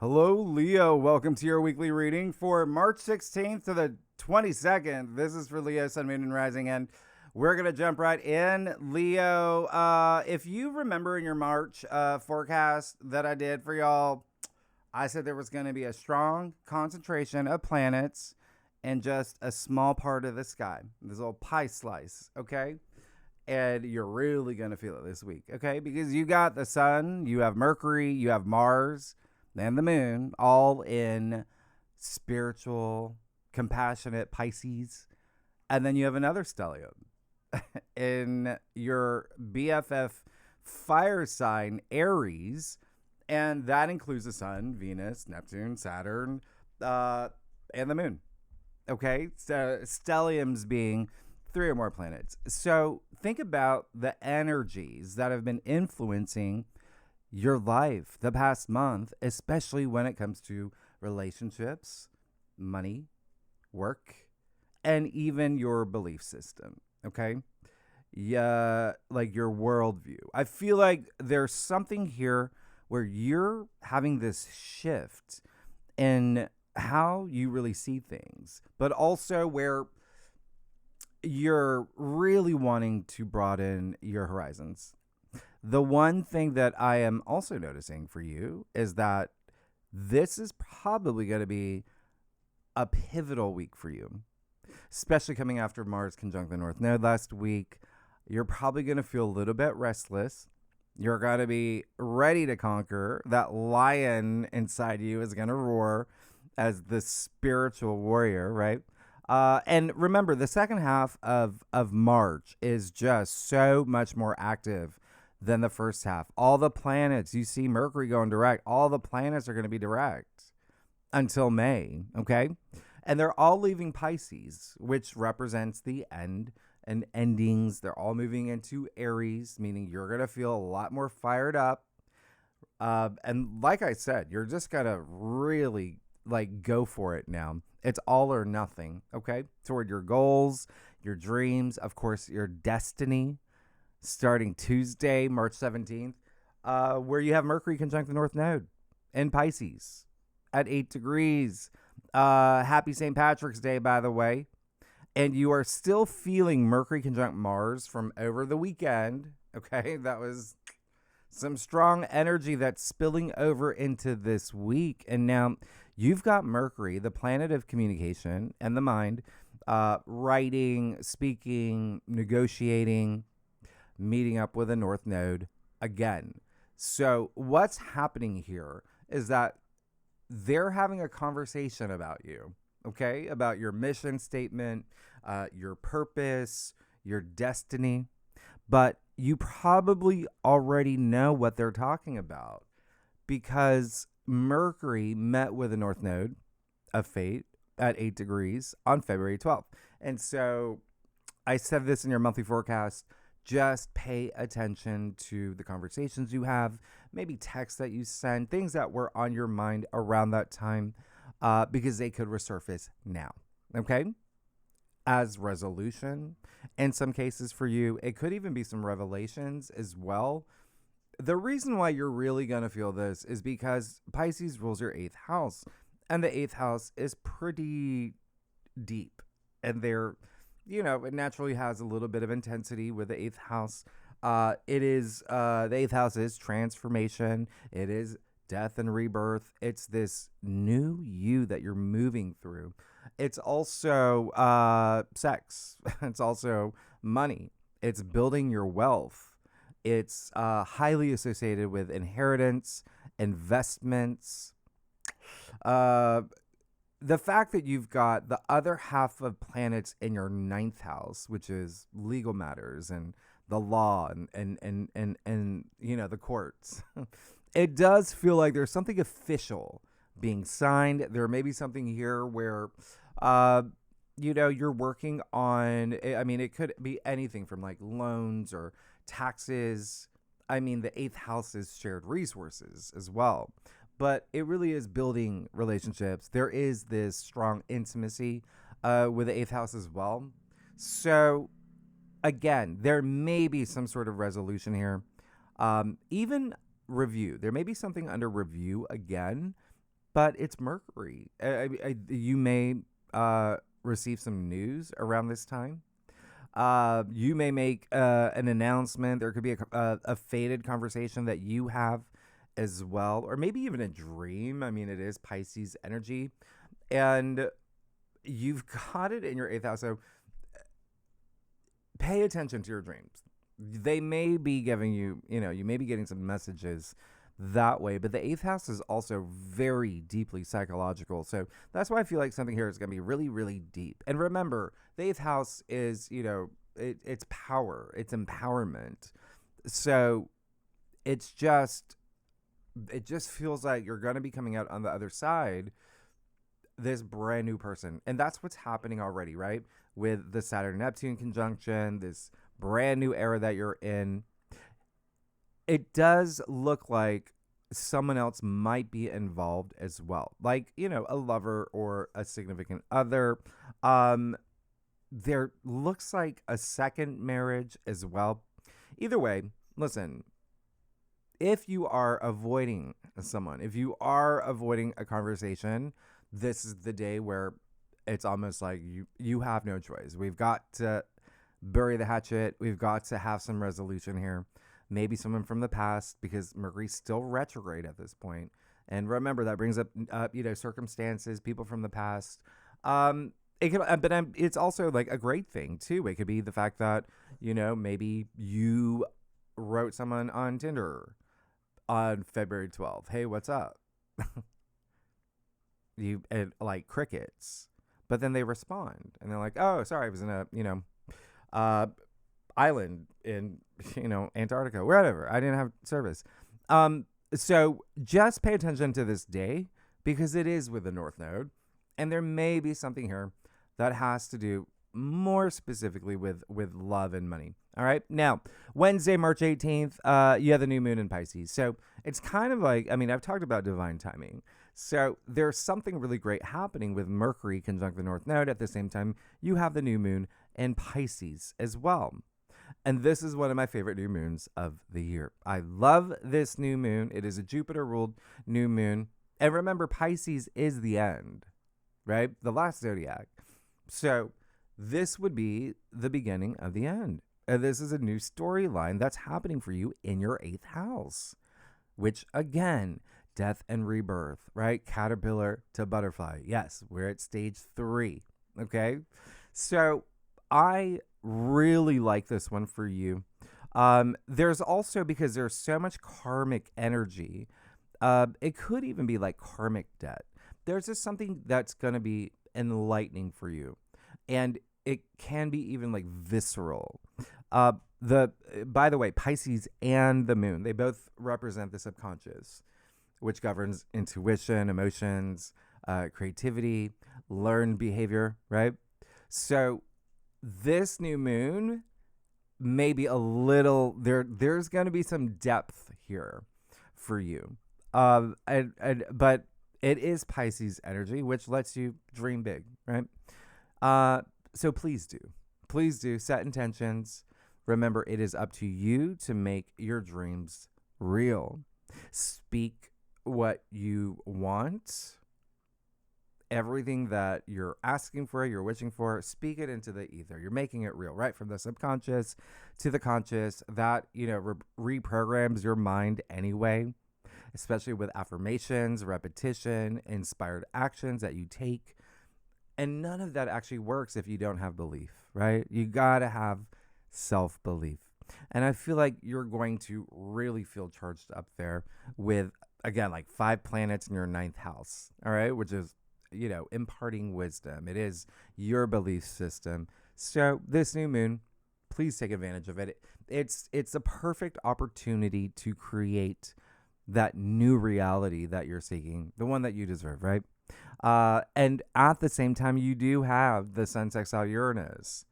Hello, Leo. Welcome to your weekly reading for March 16th to the 22nd. This is for Leo, Sun, Moon, and Rising, and we're going to jump right in. Leo, if you remember in your March forecast that I did for y'all, I said there was going to be a strong concentration of planets in just a small part of the sky, this little pie slice, okay? And you're really going to feel it this week, okay? Because you got the sun, you have Mercury, you have Mars, and the moon, all in spiritual, compassionate Pisces. And then you have another stellium in your BFF fire sign, Aries. And that includes the sun, Venus, Neptune, Saturn, and the moon. Okay? So stelliums being 3 or more planets. So think about the energies that have been influencing your life the past month, especially when it comes to relationships, money, work, and even your belief system. Okay. Yeah, like your worldview. I feel like there's something here where you're having this shift in how you really see things, but also where you're really wanting to broaden your horizons. The one thing that I am also noticing for you is that this is probably going to be a pivotal week for you, especially coming after Mars conjunct the North Node last week. You're probably going to feel a little bit restless. You're going to be ready to conquer. That lion inside you is going to roar as the spiritual warrior, right? And remember, the second half of March is just so much more active than the first half. All the planets, you see Mercury going direct, all the planets are going to be direct until May, okay? And they're all leaving Pisces, which represents the end and endings. They're all moving into Aries, meaning you're going to feel a lot more fired up. And like I said, you're just going to really go for it now. It's all or nothing, okay? Toward your goals, your dreams, of course, your destiny. Starting Tuesday, March 17th, where you have Mercury conjunct the North Node in Pisces at 8 degrees. Happy St. Patrick's Day, by the way. And you are still feeling Mercury conjunct Mars from over the weekend. Okay, that was some strong energy that's spilling over into this week. And now you've got Mercury, the planet of communication and the mind, writing, speaking, negotiating, meeting up with a North Node again. So what's happening here is that they're having a conversation about you, okay? About your mission statement, your purpose, your destiny. But you probably already know what they're talking about because Mercury met with a North Node of fate at 8 degrees on February 12th. And so I said this in your monthly forecast. Just pay attention to the conversations you have, maybe texts that you send, things that were on your mind around that time, because they could resurface now, okay? As resolution. In some cases for you, it could even be some revelations as well. The reason why you're really going to feel this is because Pisces rules your 8th house, and the 8th house is pretty deep, and it naturally has a little bit of intensity with the 8th house. The 8th house is transformation. It is death and rebirth. It's this new you that you're moving through. It's also sex. It's also money. It's building your wealth. It's highly associated with inheritance, investments, the fact that you've got the other half of planets in your 9th house, which is legal matters and the law and the courts, it does feel like there's something official being signed. There may be something here where, you're working on, it could be anything from like loans or taxes. The 8th house is shared resources as well. But it really is building relationships. There is this strong intimacy with the 8th house as well. So, again, there may be some sort of resolution here. Even review. There may be something under review again but it's Mercury. You may receive some news around this time. You may make an announcement. There could be a fated conversation that you have as well, or maybe even a dream. I mean, it is Pisces energy, and you've got it in your eighth house. So pay attention to your dreams. They may be giving you, you may be getting some messages that way, but the eighth house is also very deeply psychological. So that's why I feel like something here is going to be really, really deep. And remember, the eighth house is, it's power, it's empowerment. So it just feels like you're going to be coming out on the other side, this brand new person. And that's what's happening already, right? With the Saturn-Neptune conjunction, this brand new era that you're in. It does look like someone else might be involved as well. Like, a lover or a significant other. There looks like a second marriage as well. Either way, listen, if you are avoiding someone, if you are avoiding a conversation, this is the day where it's almost like you have no choice. We've got to bury the hatchet. We've got to have some resolution here. Maybe someone from the past, because Mercury's still retrograde at this point. And remember, that brings up, circumstances, people from the past. It's also like a great thing too. It could be the fact that, maybe you wrote someone on Tinder on February 12th. Hey, what's up? Like crickets. But then they respond and they're like, oh, sorry, I was in a, island in, Antarctica, wherever. I didn't have service. So just pay attention to this day, because it is with the North Node. And there may be something here that has to do more specifically with love and money. All right. Now, Wednesday, March 18th, you have the new moon in Pisces. So it's kind of like, I've talked about divine timing. So there's something really great happening with Mercury conjunct the North Node. At the same time, you have the new moon in Pisces as well. And this is one of my favorite new moons of the year. I love this new moon. It is a Jupiter-ruled new moon. And remember, Pisces is the end, right? The last zodiac. So this would be the beginning of the end. And this is a new storyline that's happening for you in your eighth house, which again, death and rebirth, right? Caterpillar to butterfly. Yes, we're at stage 3. Okay. So I really like this one for you. There's also, because there's so much karmic energy, it could even be like karmic debt. There's just something that's going to be enlightening for you. And it can be even like visceral. By the way, Pisces and the moon, they both represent the subconscious, which governs intuition, emotions, creativity, learned behavior, right? So this new moon may be a little, there's going to be some depth here for you. But it is Pisces energy, which lets you dream big, right? So please do set intentions. Remember, it is up to you to make your dreams real. Speak what you want. Everything that you're asking for, you're wishing for, speak it into the ether. You're making it real, right? From the subconscious to the conscious. That, reprograms your mind anyway, especially with affirmations, repetition, inspired actions that you take. And none of that actually works if you don't have belief, right? You got to have self-belief. And I feel like you're going to really feel charged up there with, again, like 5 planets in your 9th house, all right? Which is, imparting wisdom. It is your belief system. So this new moon, please take advantage of it. It's a perfect opportunity to create that new reality that you're seeking, the one that you deserve, right? And at the same time, you do have the Sun sextile Uranus.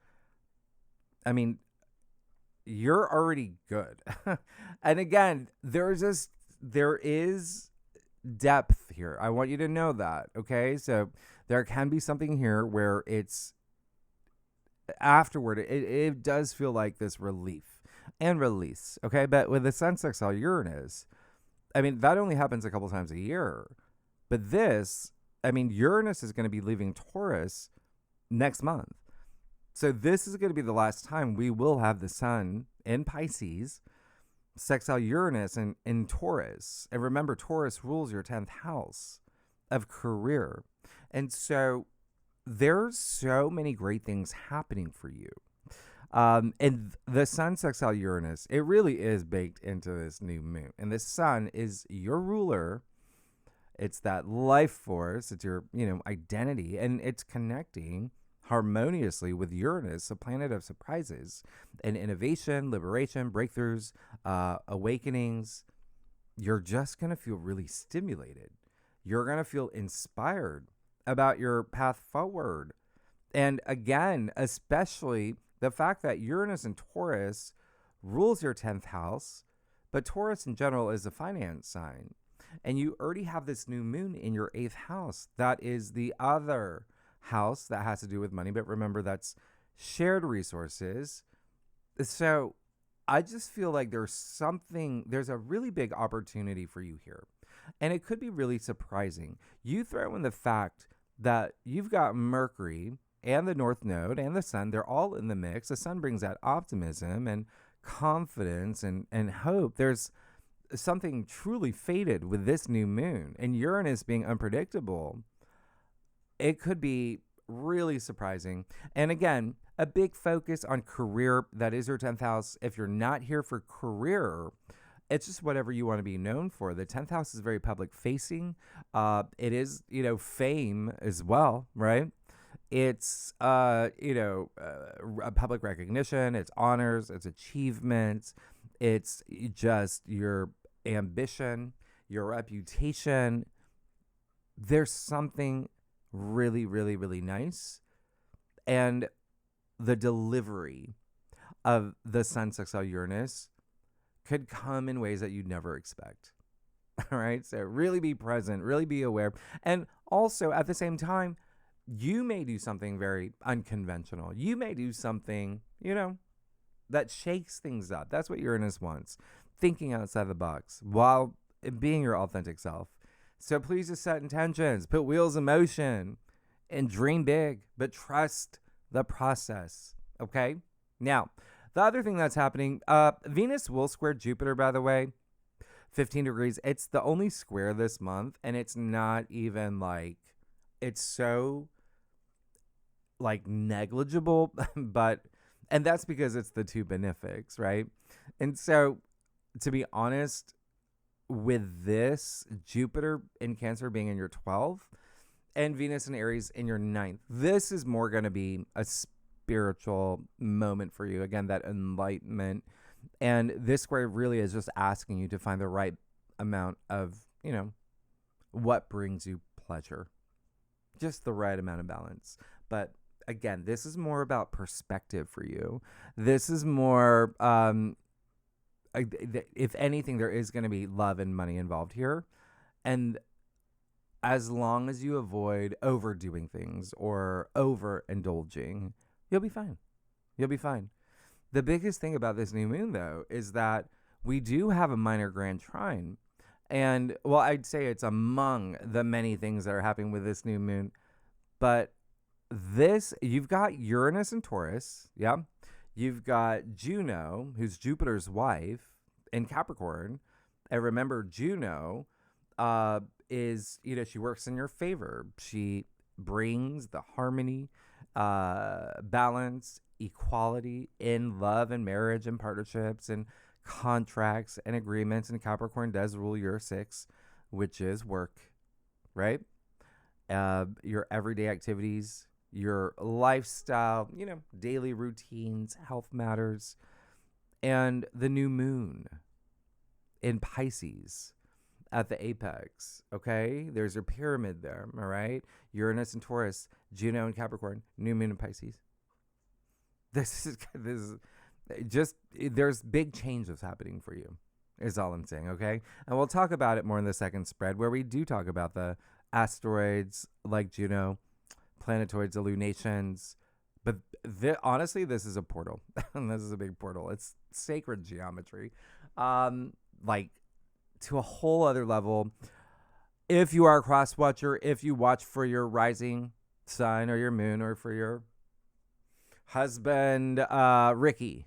You're already good. And again, there is depth here. I want you to know that, okay? So there can be something here where it's afterward, it does feel like this relief and release, okay? But with the Sun sextile Uranus, that only happens a couple times a year. But this, I mean, Uranus is going to be leaving Taurus next month. So this is going to be the last time we will have the sun in Pisces sextile Uranus in Taurus. And remember, Taurus rules your 10th house of career. And so there's so many great things happening for you. And the sun sextile Uranus, it really is baked into this new moon. And the sun is your ruler. It's that life force. It's your, identity. And it's connecting harmoniously with Uranus, a planet of surprises and innovation, liberation, breakthroughs, awakenings. You're just going to feel really stimulated. You're going to feel inspired about your path forward. And again, especially the fact that Uranus and Taurus rules your 10th house, but Taurus in general is a finance sign. And you already have this new moon in your 8th house. That is the other house that has to do with money, but remember, that's shared resources. So I just feel like there's a really big opportunity for you here, and it could be really surprising. You throw in the fact that you've got Mercury and the North Node and the Sun, they're all in the mix. The Sun brings that optimism and confidence and hope. There's something truly fated with this new moon, and Uranus being unpredictable. It could be really surprising. And again, a big focus on career. That is your 10th house. If you're not here for career, it's just whatever you want to be known for. The 10th house is very public facing. It is, fame as well, right? It's, a public recognition. It's honors. It's achievements. It's just your ambition, your reputation. There's something really, really, really nice. And the delivery of the sun sextile Uranus could come in ways that you'd never expect. All right. So really be present, really be aware. And also at the same time, you may do something very unconventional. You may do something, that shakes things up. That's what Uranus wants. Thinking outside the box while being your authentic self. So please just set intentions, put wheels in motion, and dream big, but trust the process, okay? Now, the other thing that's happening, Venus will square Jupiter, by the way, 15 degrees. It's the only square this month, and it's not even it's so, negligible, and that's because it's the two benefics, right? And so, to be honest, with this, Jupiter in Cancer being in your 12th and Venus in Aries in your 9th, this is more going to be a spiritual moment for you. Again, that enlightenment. And this square really is just asking you to find the right amount of, what brings you pleasure. Just the right amount of balance. But again, this is more about perspective for you. This is more... if anything, there is going to be love and money involved here. And as long as you avoid overdoing things or overindulging, you'll be fine. You'll be fine. The biggest thing about this new moon, though, is that we do have a minor grand trine. And, well, I'd say it's among the many things that are happening with this new moon. But you've got Uranus and Taurus, yeah? You've got Juno, who's Jupiter's wife, in Capricorn. And remember, Juno is, she works in your favor. She brings the harmony, balance, equality in love and marriage and partnerships and contracts and agreements. And Capricorn does rule your 6, which is work, right? Your everyday activities, your lifestyle, daily routines, health matters, and the new moon in Pisces at the apex, okay? There's your pyramid there, all right? Uranus and Taurus, Juno and Capricorn, new moon in Pisces. This is just, there's big changes happening for you, is all I'm saying, okay? And we'll talk about it more in the second spread, where we do talk about the asteroids like Juno, planetoids, illuminations. But honestly, this is a portal. This is a big portal. It's sacred geometry. To a whole other level. If you are a cross watcher, if you watch for your rising sun or your moon, or for your husband, Ricky,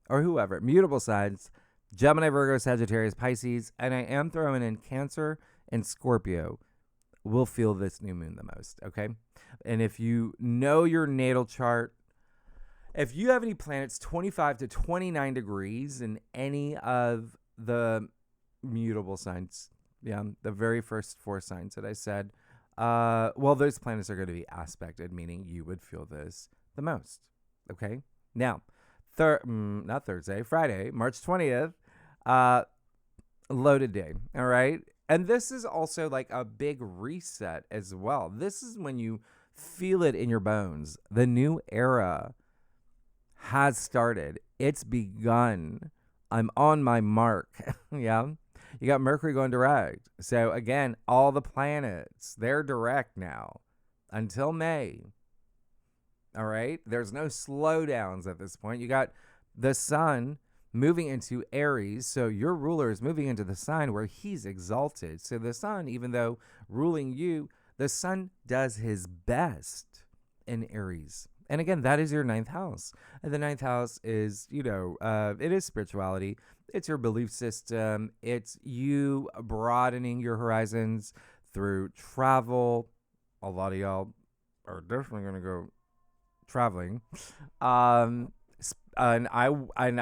or whoever, mutable signs, Gemini, Virgo, Sagittarius, Pisces, and I am throwing in Cancer and Scorpio will feel this new moon the most, okay? And if you know your natal chart, if you have any planets 25 to 29 degrees in any of the mutable signs, the very first 4 signs that I said, well, those planets are going to be aspected, meaning you would feel this the most, okay? Now, not Thursday, Friday, March 20th, loaded day, all right? And this is also like a big reset as well. This is when you feel it in your bones. The new era has started. It's begun. I'm on my mark. Yeah. You got Mercury going direct. So again, all the planets, they're direct now until May. All right. There's no slowdowns at this point. You got the sun moving into Aries. So your ruler is moving into the sign where he's exalted. So the sun, even though ruling you, the sun does his best in Aries. And again, that is your 9th house. And the 9th house is, it is spirituality. It's your belief system. It's you broadening your horizons through travel. A lot of y'all are definitely going to go traveling. And I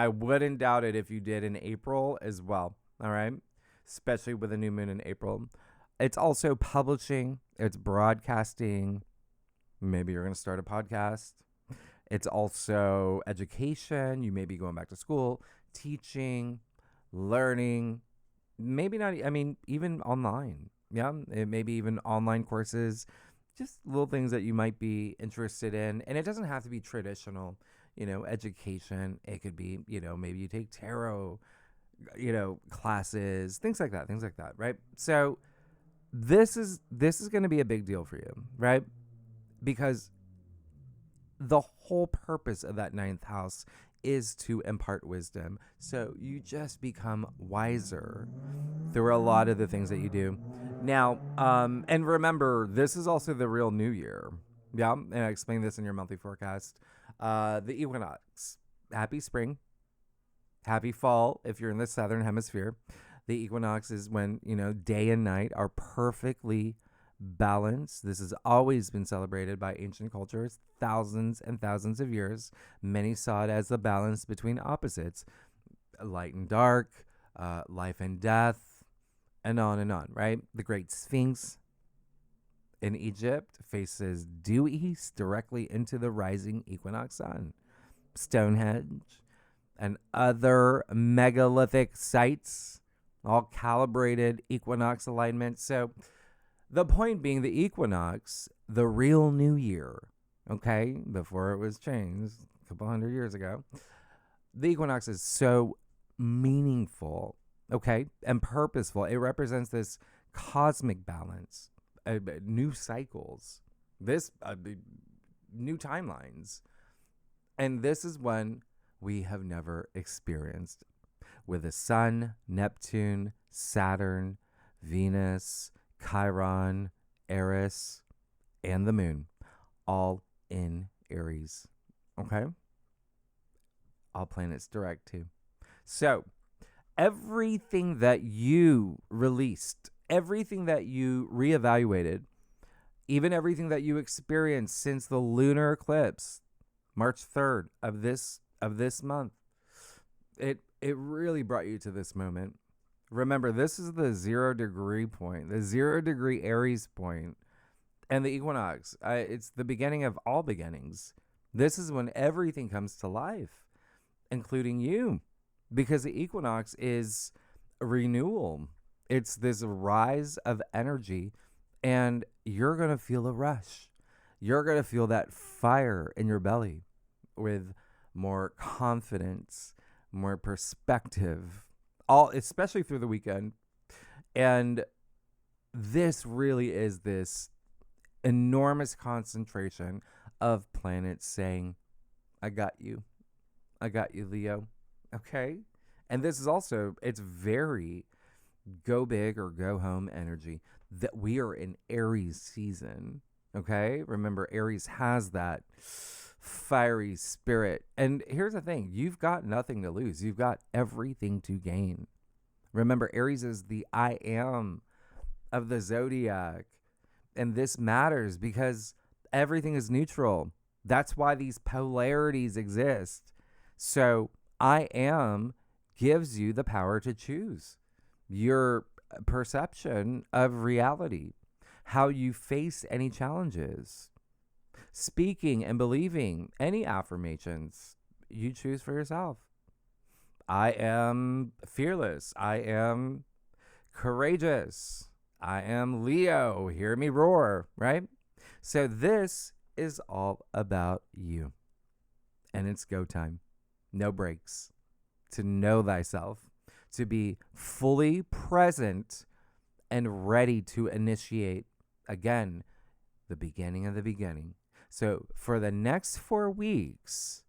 wouldn't doubt it if you did in April as well. All right. Especially with a new moon in April. It's also publishing. It's broadcasting. Maybe you're going to start a podcast. It's also education. You may be going back to school, teaching, learning, maybe not, even online. Yeah. It may be even online courses, just little things that you might be interested in. And it doesn't have to be traditional, education. It could be, maybe you take tarot, classes, things like that. Right. So this is going to be a big deal for you, right? Because the whole purpose of that 9th house is to impart wisdom. So you just become wiser through a lot of the things that you do. Now, and remember, this is also the real new year. Yeah, and I explained this in your monthly forecast. The equinox. Happy spring. Happy fall if you're in the southern hemisphere. The equinox is when, day and night are perfectly balance. This has always been celebrated by ancient cultures, thousands and thousands of years. Many saw it as the balance between opposites, light and dark, life and death, and on, right? The Great Sphinx in Egypt faces due east directly into the rising equinox sun. Stonehenge and other megalithic sites, all calibrated equinox alignments. So the point being, the equinox, the real new year, okay, before it was changed a couple hundred years ago, the equinox is so meaningful, okay, and purposeful. It represents this cosmic balance, new cycles, new timelines. And this is one we have never experienced with the sun, Neptune, Saturn, Venus, Chiron, Eris, and the moon, all in Aries. Okay? All planets direct too. So, everything that you released, everything that you reevaluated, even everything that you experienced since the lunar eclipse, March 3rd of this month, it really brought you to this moment. Remember, this is the 0 degree point, the 0 degree Aries point, and the equinox. It's the beginning of all beginnings. This is when everything comes to life, including you, because the equinox is renewal. It's this rise of energy, and you're going to feel a rush. You're going to feel that fire in your belly with more confidence, more perspective, especially through the weekend. And this really is this enormous concentration of planets saying, I got you, Leo. Okay. And this is also, it's very, go big or go home energy. That we are in Aries season. Okay. Remember, Aries has that fiery spirit. And here's the thing, you've got nothing to lose, you've got everything to gain. Remember, Aries is the I am of the zodiac. And this matters because everything is neutral. That's why these polarities exist. So I am gives you the power to choose your perception of reality, how you face any challenges, speaking and believing any affirmations you choose for yourself. I am fearless. I am courageous. I am Leo. Hear me roar, right? So this is all about you. And it's go time. No breaks. To know thyself. To be fully present and ready to initiate, again, the beginning of the beginning. So for the next 4 weeks,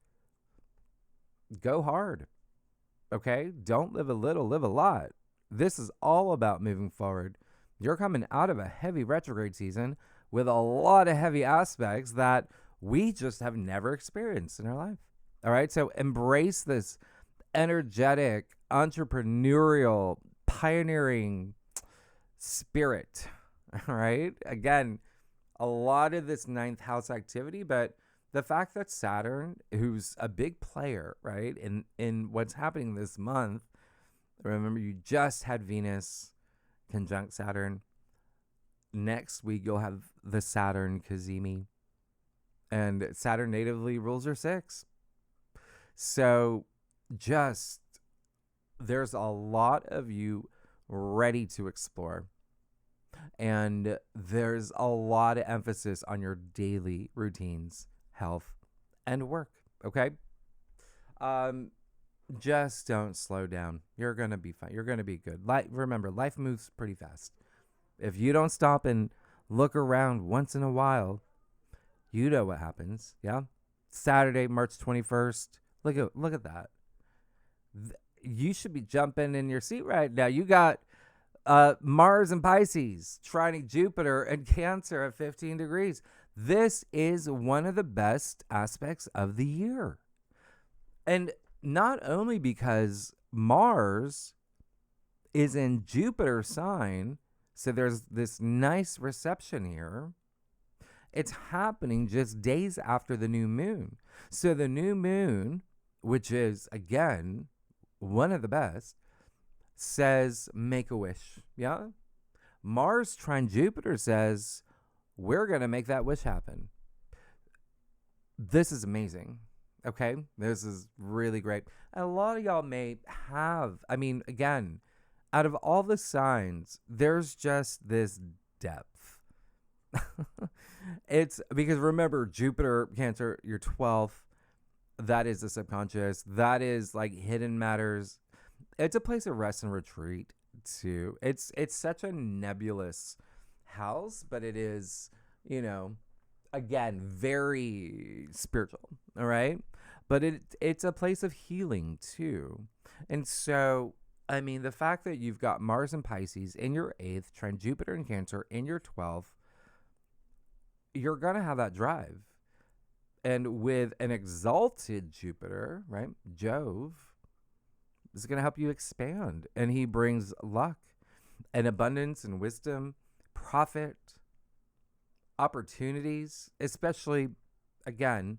go hard. Okay? Don't live a little, live a lot. This is all about moving forward. You're coming out of a heavy retrograde season with a lot of heavy aspects that we just have never experienced in our life. All right? So embrace this energetic, entrepreneurial, pioneering spirit. All right? Again, a lot of this ninth house activity, but the fact that Saturn, who's a big player, right, in what's happening this month, remember you just had Venus conjunct Saturn. Next week, you'll have the Saturn Cazimi. And Saturn natively rules your 6. So just, there's a lot of you ready to explore. And there's a lot of emphasis on your daily routines, health, and work. Okay? Just don't slow down. You're going to be fine. You're going to be good. Remember, life moves pretty fast. If you don't stop and look around once in a while, you know what happens. Yeah? Saturday, March 21st. Look at that. You should be jumping in your seat right now. You got Mars and Pisces, trining Jupiter and Cancer at 15 degrees. This is one of the best aspects of the year. And not only because Mars is in Jupiter's sign, so there's this nice reception here. It's happening just days after the new moon. So the new moon, which is, again, one of the best, says make a wish. Yeah? Mars trine Jupiter says we're going to make that wish happen. This is amazing. Okay? This is really great. And a lot of y'all may have, I mean, again, out of all the signs, there's just this depth. It's because remember, Jupiter, Cancer, your 12th, that is the subconscious. That is like hidden matters. It's a place of rest and retreat too. It's such a nebulous house, but it is, again, very spiritual. All right. But it's a place of healing too. And so, I mean, the fact that you've got Mars and Pisces in your 8th, trine Jupiter and Cancer in your 12th, you're going to have that drive. And with an exalted Jupiter, right, Jove, is going to help you expand. And he brings luck and abundance and wisdom, profit, opportunities, especially, again,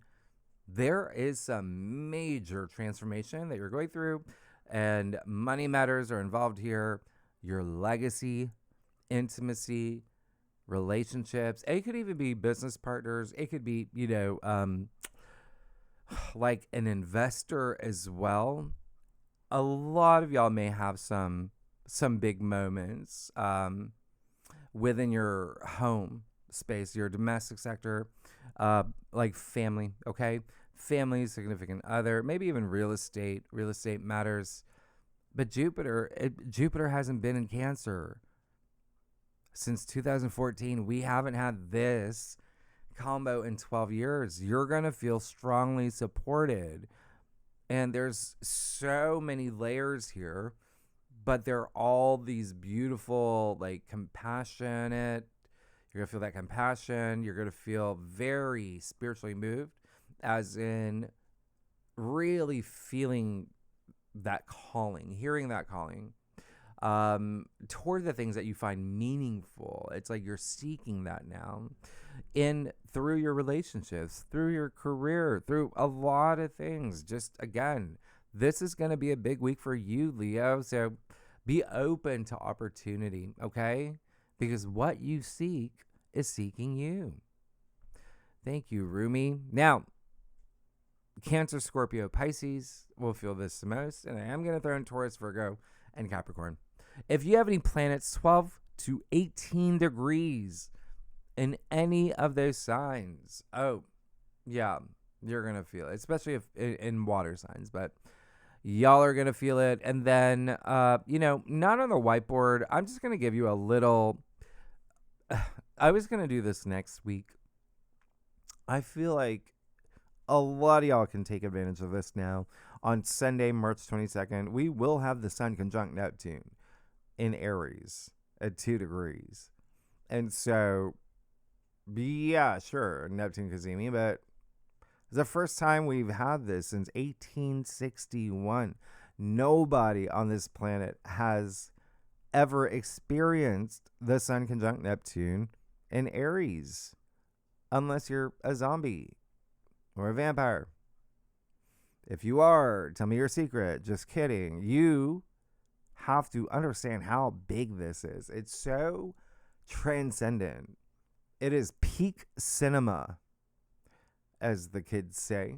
there is some major transformation that you're going through, and money matters are involved here. Your legacy, intimacy, relationships. It could even be business partners. It could be, like an investor as well. A lot of y'all may have some big moments within your home space, your domestic sector, like family, okay? Family, significant other, maybe even real estate. Real estate matters. But Jupiter hasn't been in Cancer since 2014. We haven't had this combo in 12 years. You're going to feel strongly supported. And there's so many layers here. but they're all these beautiful, like compassionate. You're going to feel that compassion. You're going to feel very spiritually moved, as in really feeling that calling, hearing that calling toward the things that you find meaningful. It's like you're seeking that now through your relationships, through your career, through a lot of things. Just again, this is going to be a big week for you, Leo. So be open to opportunity, okay? Because what you seek is seeking you. Thank you, Rumi. Now, Cancer, Scorpio, Pisces will feel this the most, and I am going to throw in Taurus, Virgo, and Capricorn. If you have any planets 12 to 18 degrees in any of those signs, oh, yeah, you're going to feel it, especially if in water signs, but y'all are going to feel it. And then, not on the whiteboard. I'm just going to give you a little, I was going to do this next week. I feel like a lot of y'all can take advantage of this now. On Sunday, March 22nd, we will have the Sun conjunct Neptune in Aries at 2 degrees. And so, yeah, sure, Neptune Kazemi, but it's the first time we've had this since 1861. Nobody on this planet has ever experienced the Sun conjunct Neptune in Aries, unless you're a zombie or a vampire. If you are, tell me your secret. Just kidding. You have to understand how big this is. It's so transcendent. It is peak cinema, as the kids say.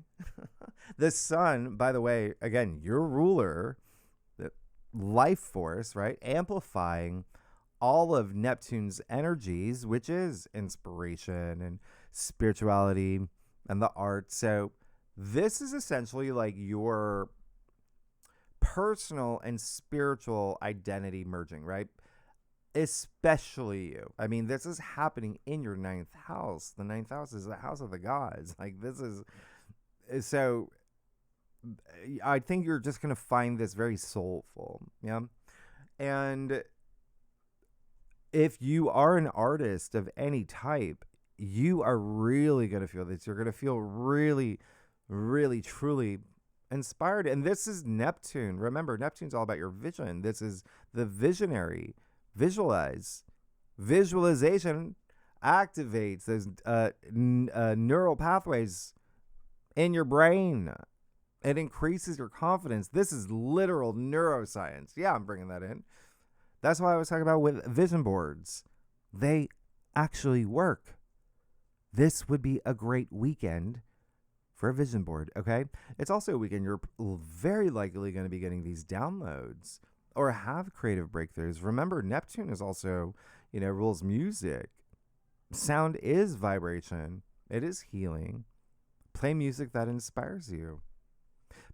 The sun, by the way, again, your ruler, the life force, right? Amplifying all of Neptune's energies, which is inspiration and spirituality and the arts. So this is essentially like your personal and spiritual identity merging, right? Especially you. I mean, this is happening in your 9th house. The 9th house is the house of the gods. Like, this is so I think you're just going to find this very soulful. Yeah. And if you are an artist of any type, you are really going to feel this. You're going to feel really, really, truly inspired. And this is Neptune. Remember, Neptune's all about your vision. This is the visionary. Visualize. Visualization activates those neural pathways in your brain. It increases your confidence. This is literal neuroscience. Yeah, I'm bringing that in. That's why I was talking about with vision boards. They actually work. This would be a great weekend for a vision board, okay? It's also a weekend you're very likely going to be getting these downloads or have creative breakthroughs. Remember, Neptune is also, rules music. Sound is vibration. It is healing. Play music that inspires you.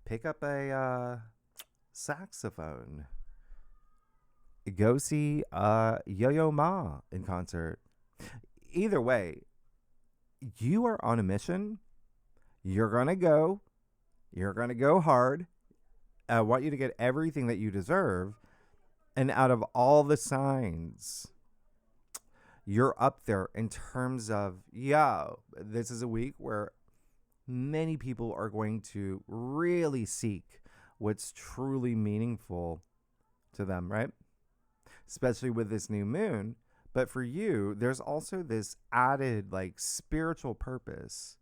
Pick up a saxophone. Go see Yo-Yo Ma in concert. Either way, you are on a mission. You're going to go. You're going to go hard. I want you to get everything that you deserve. And out of all the signs, you're up there in terms of, this is a week where many people are going to really seek what's truly meaningful to them, right? Especially with this new moon. But for you, there's also this added spiritual purpose.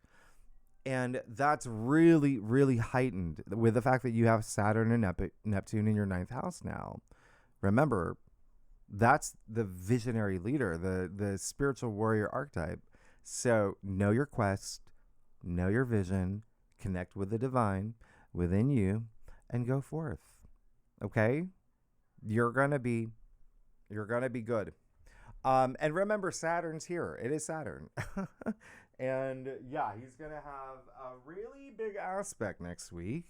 And that's really, really heightened with the fact that you have Saturn and Neptune in your 9th house now. Remember, that's the visionary leader, the spiritual warrior archetype. So know your quest, know your vision, connect with the divine within you, and go forth. Okay? You're gonna be good. And remember, Saturn's here. It is Saturn. And yeah, he's going to have a really big aspect next week.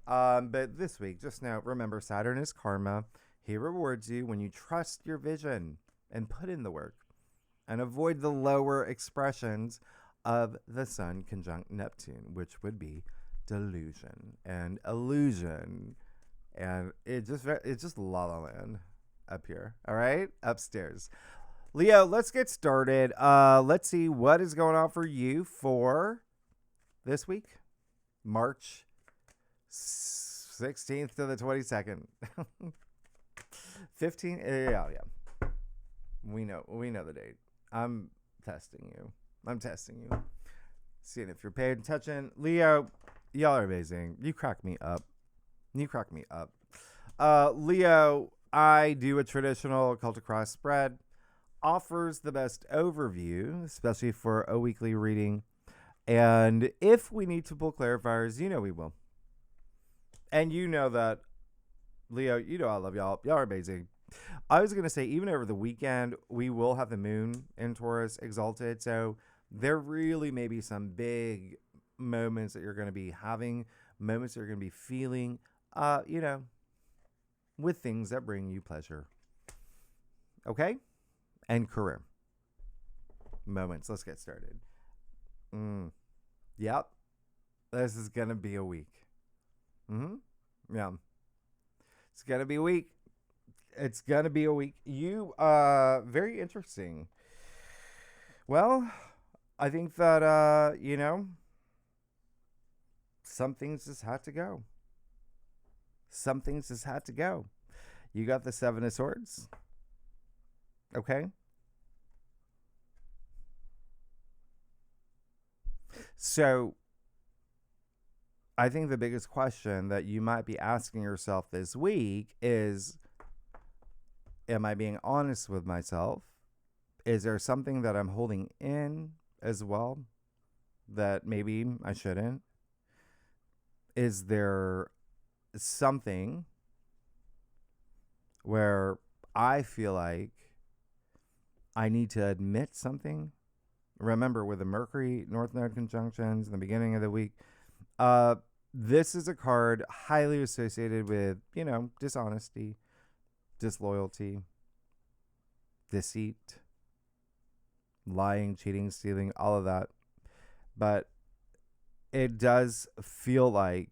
But this week, just now, remember, Saturn is karma. He rewards you when you trust your vision and put in the work and avoid the lower expressions of the Sun conjunct Neptune, which would be delusion and illusion And it's just La La Land up here. All right, upstairs. Leo, let's get started. Let's see what is going on for you for this week, March 16th to the 22nd. 15. Yeah. We know the date. I'm testing you. Seeing if you're paying attention. Leo, y'all are amazing. You crack me up. Leo, I do a traditional Celtic Cross spread. Offers the best overview, especially for a weekly reading. And if we need to pull clarifiers, you know we will. And you know that, Leo, you know I love y'all. Y'all are amazing. I was going to say, even over the weekend, we will have the moon in Taurus exalted. So there really may be some big moments that you're going to be having, moments that you're going to be feeling, with things that bring you pleasure. Okay? And career moments. Let's get started. Yep. This is going to be a week. Yeah. It's going to be a week. You, very interesting. Well, I think that, some things just had to go. You got the Seven of Swords. Okay. So I think the biggest question that you might be asking yourself this week is, am I being honest with myself? Is there something that I'm holding in as well that maybe I shouldn't? Is there something where I feel like I need to admit something? Remember, with the Mercury North Node conjunctions in the beginning of the week, this is a card highly associated with, dishonesty, disloyalty, deceit, lying, cheating, stealing, all of that. But it does feel like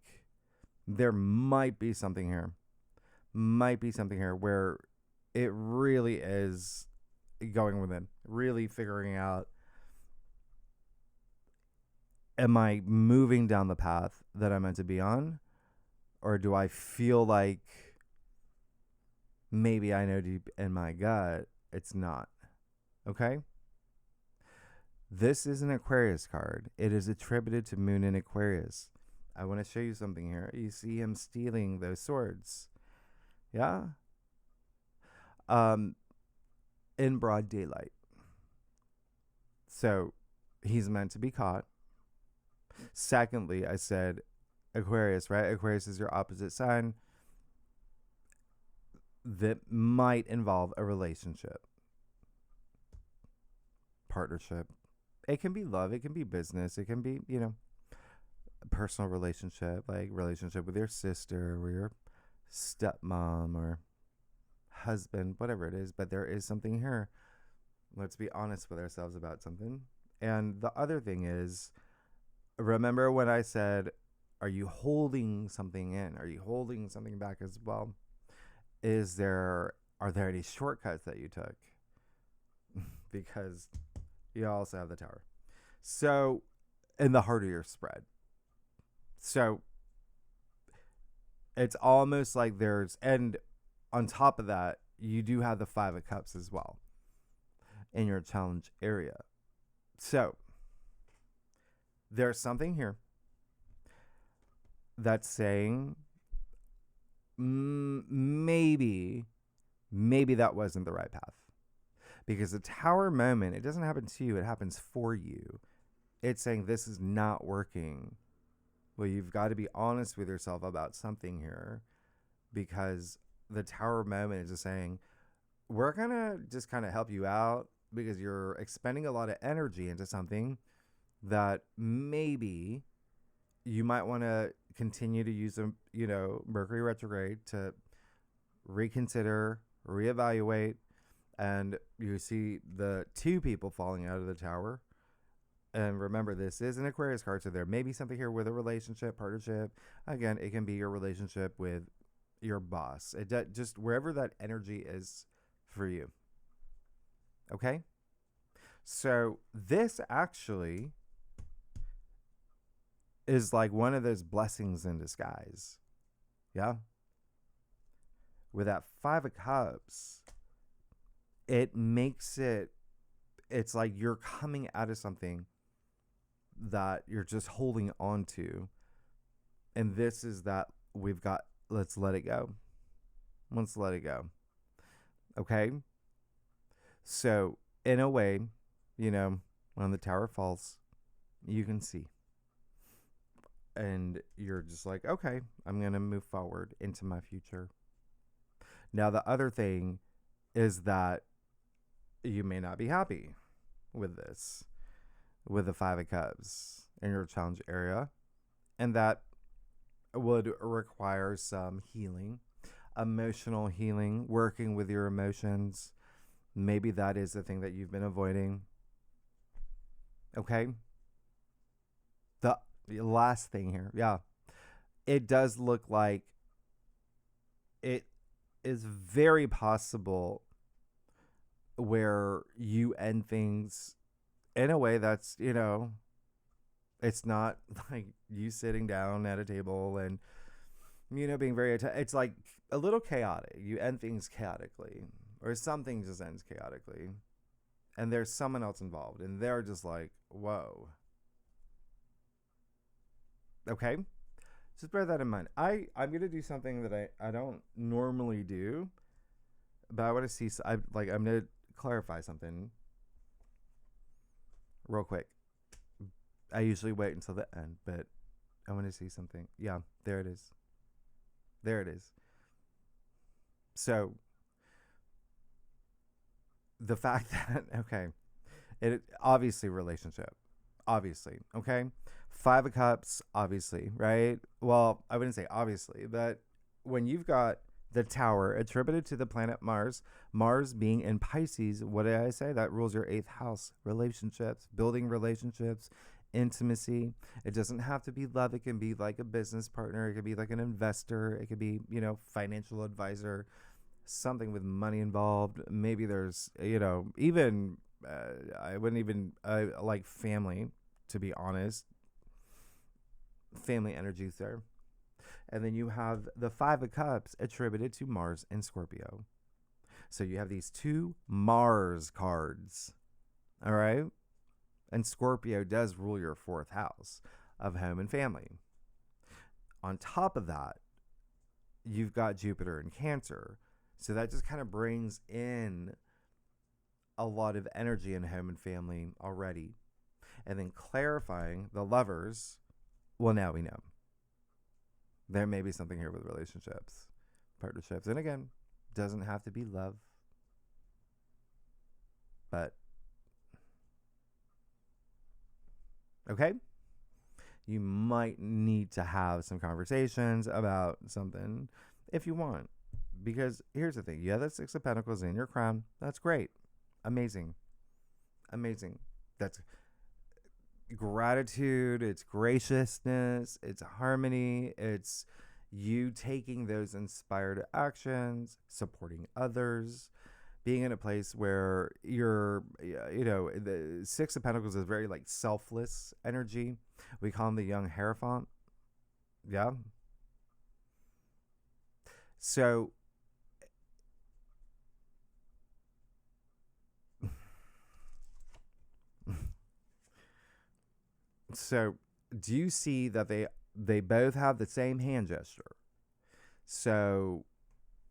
there might be something here where it really is going within, really figuring out, am I moving down the path that I'm meant to be on? Or do I feel like maybe I know deep in my gut it's not? Okay? This is an Aquarius card. It is attributed to Moon in Aquarius. I want to show you something here. You see him stealing those swords. Yeah? In broad daylight. So he's meant to be caught. Secondly, I said Aquarius, right? Aquarius is your opposite sign that might involve a relationship, partnership. It can be love, it can be business, it can be, a personal relationship, like relationship with your sister or your stepmom or husband, whatever it is. But there is something here. Let's be honest with ourselves about something. And the other thing is, remember when I said, are you holding something in? Are you holding something back as well? Are there any shortcuts that you took? Because you also have the Tower. So, in the heart of your spread. So, it's almost like and on top of that, you do have the Five of Cups as well in your challenge area. So, there's something here that's saying maybe that wasn't the right path. Because the Tower moment, it doesn't happen to you, it happens for you. It's saying this is not working. Well, you've got to be honest with yourself about something here, because the Tower moment is just saying, we're going to just kind of help you out because you're expending a lot of energy into something that maybe you might want to continue to use, Mercury retrograde to reconsider, reevaluate. And you see the two people falling out of the Tower. And remember, this is an Aquarius card, so there may be something here with a relationship, partnership. Again, it can be your relationship with, your boss. Just wherever that energy is for you. Okay? So this actually is like one of those blessings in disguise. Yeah? With that 5 of Cups, it makes it's like you're coming out of something that you're just holding on to. And this is that let's let it go. Let's let it go. Okay? So, in a way, when the tower falls, you can see. And you're just like, okay, I'm going to move forward into my future. Now, the other thing is that you may not be happy with this, with the 5 of Cups in your challenge area. And that would require some healing, emotional healing, working with your emotions. Maybe that is the thing that you've been avoiding. Okay? The last thing here. Yeah. It does look like it is very possible where you end things in a way that's, it's not like you sitting down at a table and, being very, it's like a little chaotic. You end things chaotically, or something just ends chaotically. And there's someone else involved, and they're just like, whoa. Okay? Just bear that in mind. I'm going to do something that I don't normally do, but I want to see, I'm going to clarify something real quick. I usually wait until the end, but I want to see something. Yeah, there it is. There it is. So, the fact that, okay, it obviously relationship. Obviously, okay? 5 of Cups, obviously, right? Well, I wouldn't say obviously, but when you've got the tower attributed to the planet Mars, Mars being in Pisces, what did I say? That rules your 8th house, relationships, building relationships, intimacy. It doesn't have to be love. It can be like a business partner. It could be like an investor. It could be, financial advisor, something with money involved. Maybe there's, even, I wouldn't even like family, to be honest. Family energies there. And then you have the 5 of Cups attributed to Mars and Scorpio. So you have these 2 Mars cards. All right? And Scorpio does rule your 4th house of home and family. On top of that, you've got Jupiter in Cancer. So that just kind of brings in a lot of energy in home and family already. And then clarifying the Lovers, well, now we know. There may be something here with relationships, partnerships. And again, doesn't have to be love. But, okay? You might need to have some conversations about something if you want. Because here's the thing. You have that 6 of Pentacles in your crown. That's great. Amazing. Amazing. That's gratitude, it's graciousness, it's harmony, it's you taking those inspired actions, supporting others, being in a place where you're, the 6 of Pentacles is very like selfless energy. We call him the young Hierophant. Yeah. So do you see that they both have the same hand gesture? So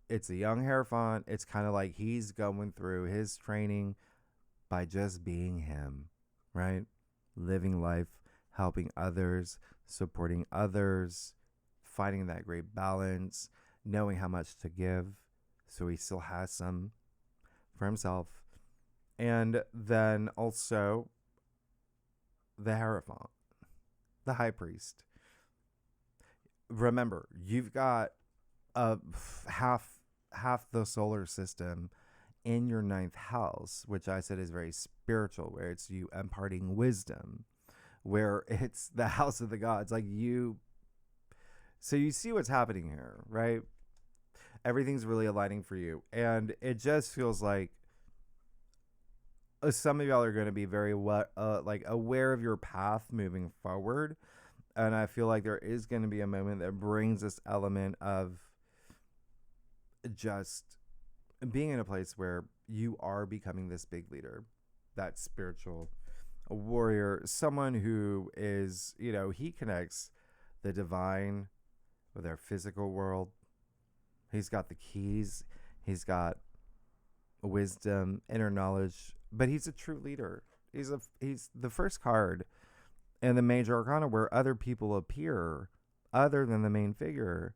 it's a young Hierophant. It's kind of like he's going through his training by just being him, right? Living life, helping others, supporting others, finding that great balance, knowing how much to give, so he still has some for himself. And then also the Hierophant, the High Priest. Remember, you've got half the solar system in your 9th house, which I said is very spiritual, where it's you imparting wisdom, where it's the house of the gods. Like you, so you see what's happening here, right? Everything's really aligning for you. And it just feels like some of y'all are going to be very like aware of your path moving forward. And I feel like there is going to be a moment that brings this element of just being in a place where you are becoming this big leader, that spiritual warrior, someone who is, he connects the divine with our physical world. He's got the keys. He's got wisdom, inner knowledge, but he's a true leader. He's the first card in the major arcana where other people appear other than the main figure.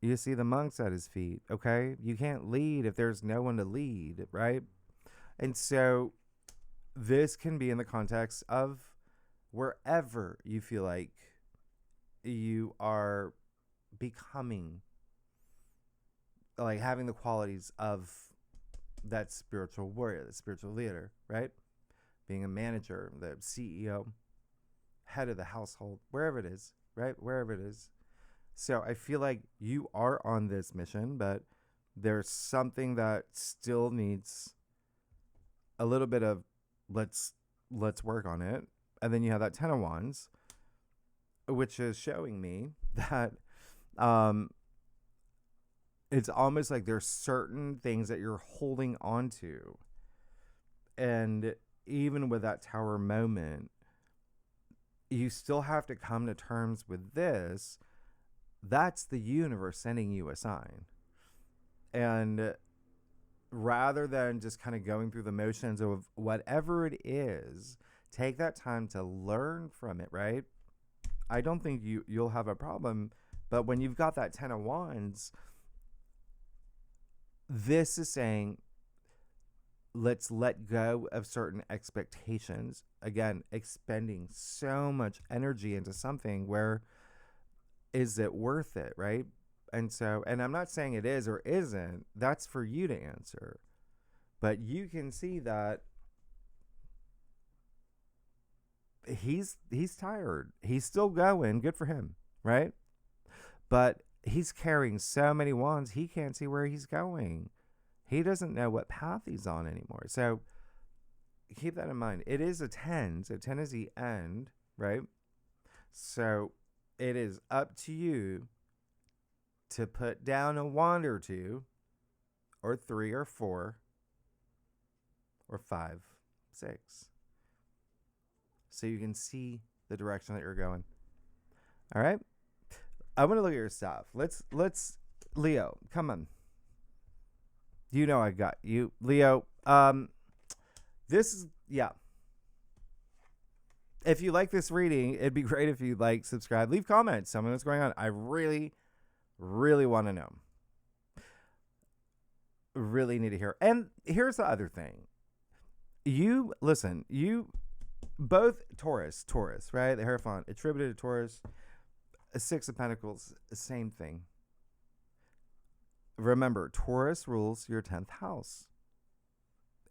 You see the monks at his feet, okay? You can't lead if there's no one to lead, right? And so this can be in the context of wherever you feel like you are becoming, like having the qualities of that spiritual warrior, the spiritual leader, right? Being a manager, the CEO, head of the household, wherever it is, right? Wherever it is. So I feel like you are on this mission, but there's something that still needs a little bit of let's work on it. And then you have that 10 of Wands, which is showing me that it's almost like there's certain things that you're holding on to. And even with that Tower moment, you still have to come to terms with this. That's the universe sending you a sign. And rather than just kind of going through the motions of whatever it is, take that time to learn from it, right? I don't think you'll have a problem. But when you've got that 10 of Wands, this is saying, let's let go of certain expectations. Again, expending so much energy into something where is it worth it, right? And so, and I'm not saying it is or isn't. That's for you to answer. But you can see that he's tired. He's still going. Good for him, right? But he's carrying so many wands, he can't see where he's going. He doesn't know what path he's on anymore. So keep that in mind. It is a 10. So 10 is the end, right? So it is up to you to put down a wand or two, or 3 or 4, or 5, 6. So you can see the direction that you're going. All right? I want to look at your stuff. Let's Leo, come on. You know I got you. Leo, this is, yeah. If you like this reading, it'd be great if you like, subscribe, leave comments, tell me what's going on. I really, really want to know. Really need to hear. And here's the other thing. You both Taurus, right? The Hierophant attributed to Taurus, a 6 of Pentacles, same thing. Remember, Taurus rules your 10th house.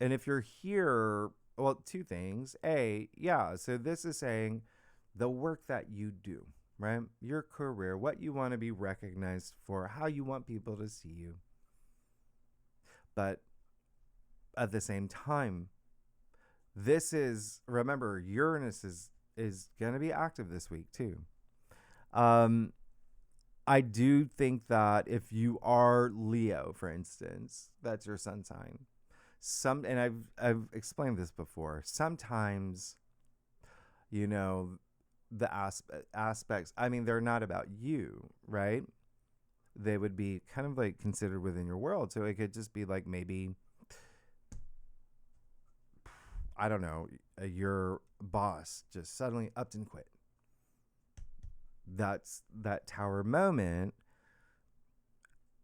And if you're here, well, 2 things. So this is saying the work that you do, right? Your career, what you want to be recognized for, how you want people to see you. But at the same time, this is, remember, Uranus is going to be active this week too. I do think that if you are Leo, for instance, that's your sun sign. And I've explained this before. Sometimes, the aspects, I mean, they're not about you, right? They would be kind of like considered within your world. So it could just be like maybe, I don't know, your boss just suddenly upped and quit. That's that Tower moment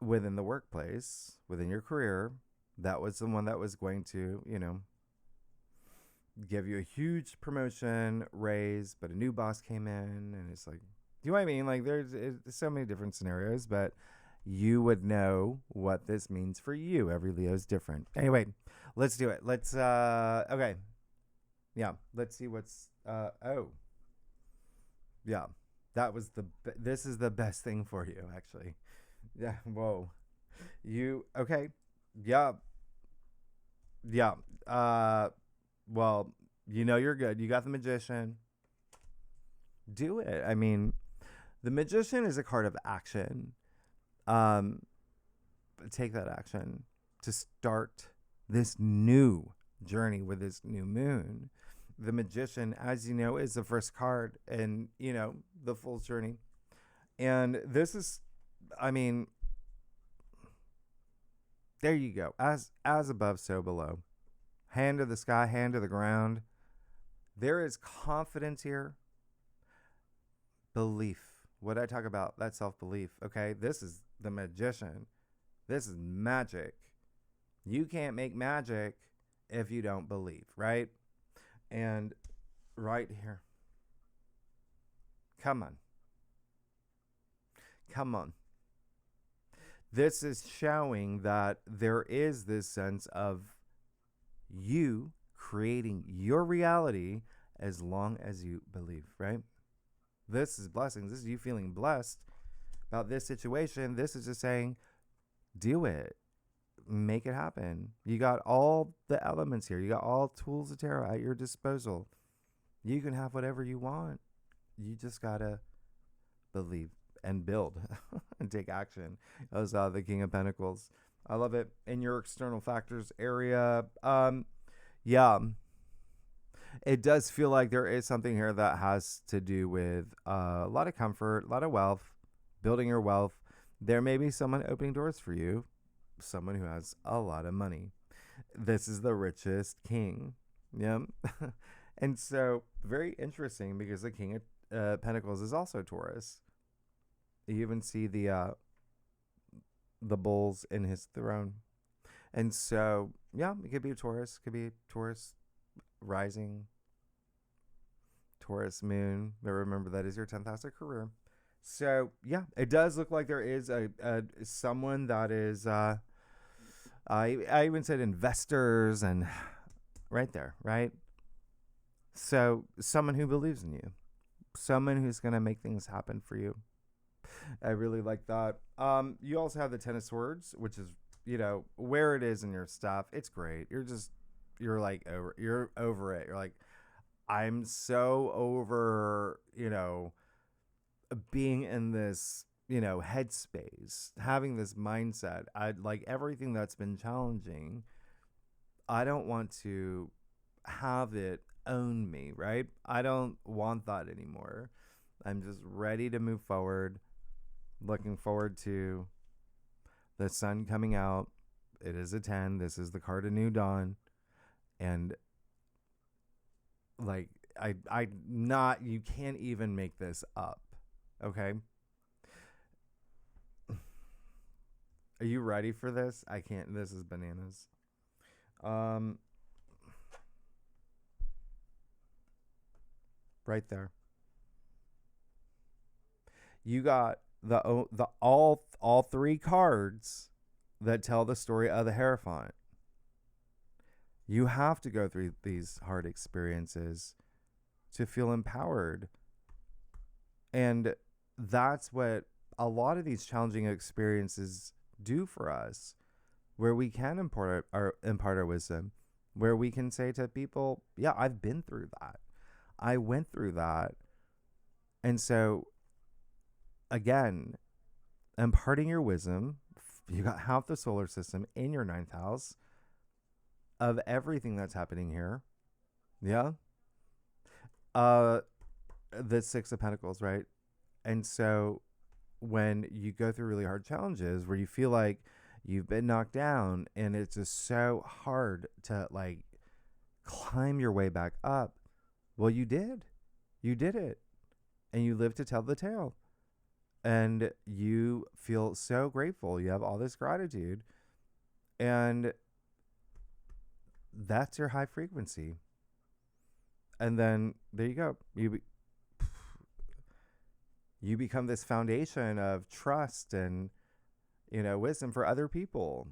within the workplace, within your career. That was the one that was going to, give you a huge promotion, raise, but a new boss came in and it's like, do you know what I mean? Like there's so many different scenarios, but you would know what this means for you. Every Leo is different. Anyway, let's do it. Okay. Yeah. Let's see what's, yeah. This is the best thing for you, actually. Yeah. Whoa. You okay? Yeah. Yeah. Uh. Well, you're good. You got the magician. Do it. I mean, the magician is a card of action. Um. Take that action to start this new journey with this new moon. The magician, as you know, is the first card in, the full journey. And this is, I mean, there you go. As above, so below. Hand to the sky, hand to the ground. There is confidence here. Belief. What I talk about, that self-belief. Okay, this is the magician. This is magic. You can't make magic if you don't believe, right? And right here. Come on. Come on. This is showing that there is this sense of you creating your reality as long as you believe, right? This is blessings. This is you feeling blessed about this situation. This is just saying, do it. Make it happen. You got all the elements here. You got all tools of tarot at your disposal. You can have whatever you want. You just gotta believe and build and take action. As the King of Pentacles. I love it. In your external factors area, yeah, it does feel like there is something here that has to do with a lot of comfort, a lot of wealth, building your wealth. There may be someone opening doors for you, someone who has a lot of money. This is the richest king. Yeah. And so very interesting because the King of Pentacles is also Taurus. You even see the bulls in his throne. And so, yeah, it could be a Taurus. Could be Taurus rising, Taurus moon. But remember, that is your 10th house of career. So, yeah, it does look like there is a someone that is, I even said investors and right there, right? So, someone who believes in you. Someone who's going to make things happen for you. I really like that. You also have the Ten of Swords, which is, where it is in your stuff. It's great. You're over it. You're like, I'm so over, being in this, headspace, having this mindset. I like everything that's been challenging. I don't want to have it own me, right? I don't want that anymore. I'm just ready to move forward. Looking forward to the sun coming out. It is a 10. This is the card of New Dawn. And like you can't even make this up. Okay? Are you ready for this? I can't. This is bananas. Right there. You got the all three cards that tell the story of the Hierophant. You have to go through these hard experiences to feel empowered. And that's what a lot of these challenging experiences do for us, where we can impart our wisdom, where we can say to people, yeah, I've been through that. I went through that. And so, again, imparting your wisdom, you got half the solar system in your 9th house of everything that's happening here. Yeah. The Six of Pentacles, right? And so when you go through really hard challenges where you feel like you've been knocked down and it's just so hard to like climb your way back up, well, you did it, and you live to tell the tale, and you feel so grateful. You have all this gratitude, and that's your high frequency. And then there you go. You become this foundation of trust and, wisdom for other people.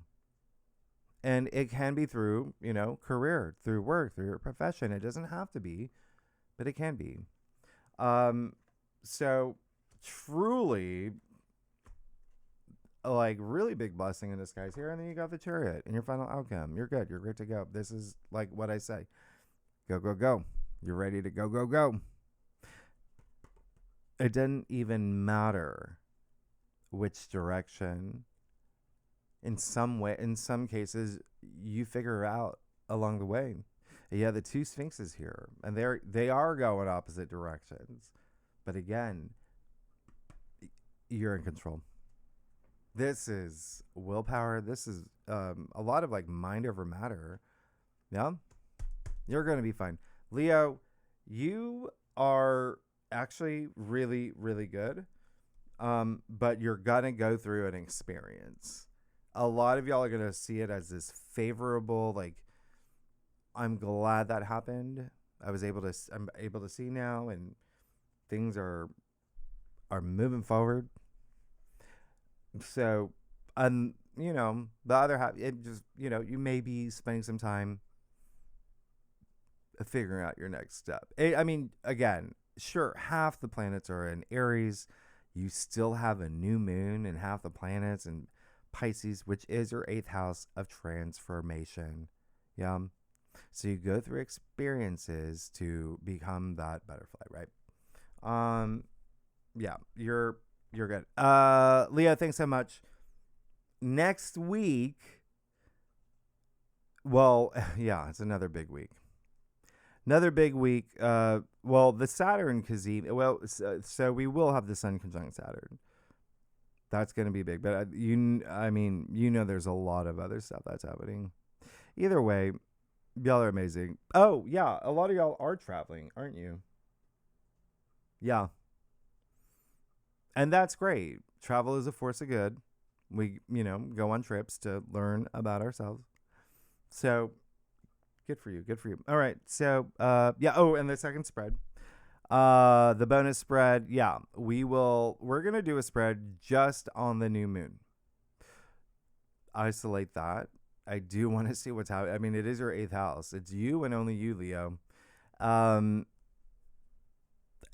And it can be through, career, through work, through your profession. It doesn't have to be, but it can be. So truly, like really big blessing in disguise here. And then you got the Chariot and your final outcome. You're good. You're good to go. This is like what I say. Go, go, go. You're ready to go, go, go. It doesn't even matter which direction. In some way, in some cases, you figure out along the way. Yeah, the two Sphinxes here, and they are going opposite directions. But again, you're in control. This is willpower. This is a lot of like mind over matter. Yeah, you're going to be fine. Leo, you are actually really, really good. But you're going to go through an experience. A lot of y'all are going to see it as this favorable, like, I'm glad that happened. I'm able to see now, and things are moving forward. So, you know, the other half, it just, you know, you may be spending some time figuring out your next step. I mean, again, sure, half the planets are in Aries. You still have a new moon and half the planets in Pisces, which is your 8th house of transformation. Yeah. So you go through experiences to become that butterfly, right? Yeah, you're good. Leo, thanks so much. Next week, well, yeah, it's another big week. Another big week. Well, the Saturn Kazim. Well, so we will have the Sun conjunct Saturn. That's going to be big. But I mean, you know, there's a lot of other stuff that's happening. Either way, y'all are amazing. Oh, yeah. A lot of y'all are traveling, aren't you? Yeah. And that's great. Travel is a force of good. We, you know, go on trips to learn about ourselves. So good for you. Good for you. All right. So, yeah. Oh, and the second spread. The bonus spread. Yeah. We're going to do a spread just on the new moon. Isolate that. I do want to see what's happening. I mean, it is your 8th house. It's you and only you, Leo. And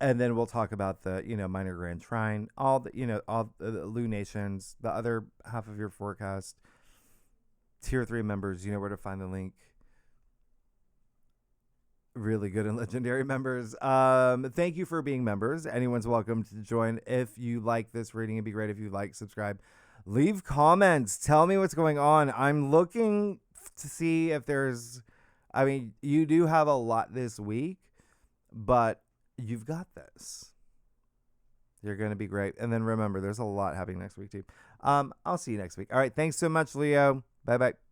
then we'll talk about the, you know, minor grand trine, all the, you know, all the lunations, the other half of your forecast. Tier 3 members, you know where to find the link. Really good and legendary members. Thank you for being members. Anyone's welcome to join. If you like this reading, it'd be great if you like, subscribe, leave comments. Tell me what's going on. I'm looking to see if there's, I mean, you do have a lot this week, but you've got this. You're going to be great. And then remember, there's a lot happening next week too. I'll see you next week. All right. Thanks so much, Leo. Bye-bye.